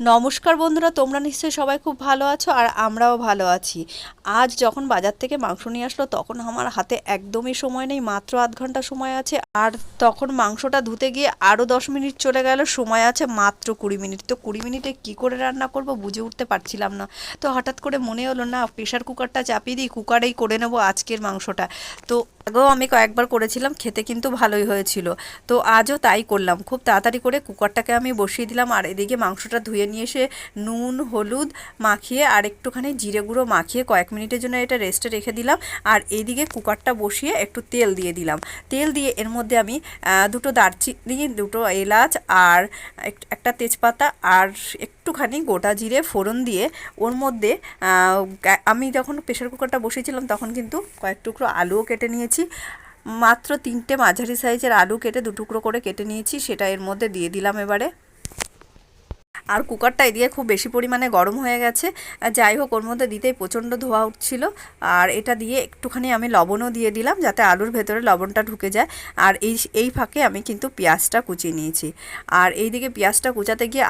নমস্কার বন্ধুরা, তোমরা নিশ্চয়ই সবাই খুব ভালো আছো আর আমরাও ভালো আছি। আজ যখন বাজার থেকে মাংস নিয়ে আসলো তখন আমার হাতে একদমই সময় নেই, মাত্র আধ ঘন্টা সময় আছে। আর তখন মাংসটা ধুতে গিয়ে আরও 10 মিনিট চলে গেল, সময় আছে মাত্র 20 মিনিট। তো 20 মিনিটে কি করে রান্না করব বুঝে উঠতে পারছিলাম না। তো হঠাৎ করে মনে হলো না, প্রেশার কুকারটা চাপিয়ে দিই, কুকারেই করে নেব আজকের মাংসটা। তো আগেও আমি কয়েকবার করেছিলাম, খেতে কিন্তু ভালোই হয়েছিল। তো আজও তাই করলাম, খুব তাড়াতাড়ি করে কুকারটাকে আমি বসিয়ে দিলাম। আর এদিকে মাংসটা ধুয়ে নিয়ে এসে নুন হলুদ মাখিয়ে আর একটুখানি জিরে গুঁড়ো মাখিয়ে কয়েক মিনিটের জন্য এটা রেস্টে রেখে দিলাম। আর এইদিকে কুকারটা বসিয়ে একটু তেল দিয়ে দিলাম। তেল দিয়ে এর মধ্যে আমি দুটো দারচিনি, দুটো এলাচ আর একটা তেজপাতা আর একটুখানি গোটা জিরে ফোড়ন দিয়ে ওর মধ্যে আমি যখন প্রেশার কুকারটা বসিয়েছিলাম তখন কিন্তু কয়েক টুকরো আলুও কেটে নিয়েছি। মাত্র 3টে মাঝারি সাইজের আলু কেটে 2 টুকরো করে কেটে নিয়েছি, সেটা এর মধ্যে দিয়ে দিলাম এবারে। আর কুকারটা এদিকে খুব বেশি পরিমাণে গরম হয়ে গেছে, যাই হোক ওর মধ্যে দিতেই প্রচণ্ড ধোঁয়া উঠছিল। আর এটা দিয়ে একটুখানি আমি লবণও দিয়ে দিলাম যাতে আলুর ভেতরে লবণটা ঢুকে যায়। আর এই ফাঁকে আমি কিন্তু পেঁয়াজটা কুচিয়ে নিয়েছি। আর এইদিকে পেঁয়াজটা কুচাতে গিয়ে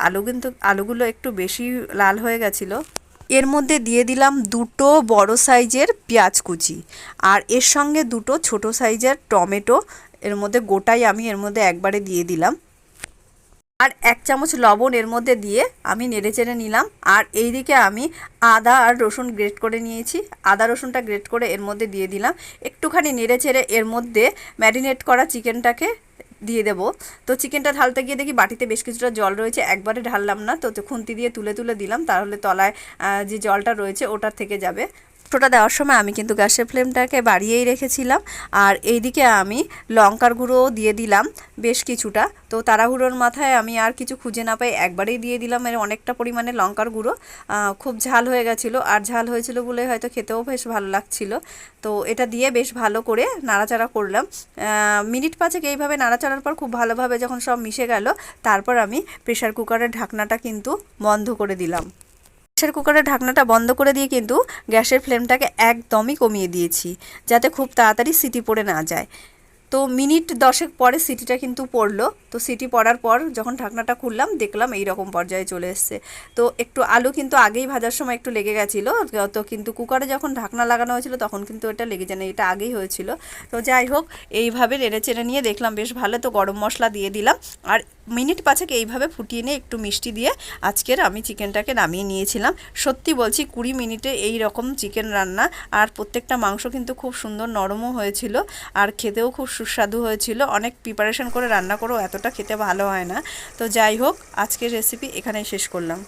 আলুগুলো একটু বেশি লাল হয়ে গেছিলো। এর মধ্যে দিয়ে দিলাম 2টো বড় সাইজের পেঁয়াজ কুচি আর এর সঙ্গে 2টো ছোট সাইজের টমেটো এর মধ্যে গোটাই আমি এর মধ্যে একবারে দিয়ে দিলাম। আর 1 চামচ লবণ এর মধ্যে দিয়ে আমি নেড়েচেড়ে নিলাম। আর এইদিকে আমি আদা আর রসুন গ্রেট করে নিয়েছি, আদা রসুনটা গ্রেট করে এর মধ্যে দিয়ে দিলাম। একটুখানি নেড়েচেড়ে এর মধ্যে ম্যারিনেট করা চিকেনটাকে দিয়ে দেবো। তো চিকেনটা ঢালতে গিয়ে দেখি বাটিতে বেশ কিছুটা জল রয়েছে, একবারে ঢাললাম না, তো খুন্তি দিয়ে তুলে তুলে দিলাম, তাহলে তলায় যে জলটা রয়েছে ওটা থেকে যাবে। মাংসটা দেওয়ার সময় আমি কিন্তু গ্যাসের ফ্লেমটাকে বাড়িয়েই রেখেছিলাম। আর এইদিকে আমি লঙ্কার গুঁড়োও দিয়ে দিলাম বেশ কিছুটা। তো তাড়াহুড়োর মাথায় আমি আর কিছু খুঁজে না পাই একবারেই দিয়ে দিলাম এর অনেকটা পরিমাণে লঙ্কার গুঁড়ো। খুব ঝাল হয়ে গেছিলো, আর ঝাল হয়েছিল বলে হয়তো খেতেও বেশ ভালো লাগছিল। তো এটা দিয়ে বেশ ভালো করে নাড়াচাড়া করলাম। মিনিট 5 এইভাবে নাড়াচাড়ার পর খুব ভালোভাবে যখন সব মিশে গেল, তারপর আমি প্রেশার কুকারের ঢাকনাটা কিন্তু বন্ধ করে দিলাম। প্রেশার কুকারের ঢাকনাটা বন্ধ করে দিয়ে কিন্তু গ্যাসের ফ্লেমটাকে একদমই কমিয়ে দিয়েছি, যাতে খুব তাড়াতাড়ি সিটি পড়ে না যায়। তো মিনিট 10 পরে সিটিটা কিন্তু পড়লো। তো সিটি পড়ার পর যখন ঢাকনাটা খুললাম দেখলাম এই রকম পর্যায়ে চলে এসছে। তো একটু আলু কিন্তু আগেই ভাজার সময় একটু লেগে গেছিলো, তো কিন্তু কুকারে যখন ঢাকনা লাগানো হয়েছিল তখন কিন্তু এটা লেগে যায় না, এটা আগেই হয়েছিল। তো যাই হোক এইভাবে নেড়ে চেড়ে নিয়ে দেখলাম বেশ ভালো, তো গরম মশলা দিয়ে দিলাম। আর মিনিট 5 এইভাবে ফুটিয়ে নিয়ে একটু মিষ্টি দিয়ে আজকের আমি চিকেনটাকে নামিয়ে নিয়েছিলাম। সত্যি বলছি 20 মিনিটে এই রকম চিকেন রান্না, আর প্রত্যেকটা মাংস কিন্তু খুব সুন্দর নরমও হয়েছিল আর খেতেও খুব সুস্বাদু হয়েছিল। অনেক প্রিপারেশন করে রান্না করেও এতটা খেতে ভালো হয় না। তো যাই হোক আজকের রেসিপি এখানেই শেষ করলাম।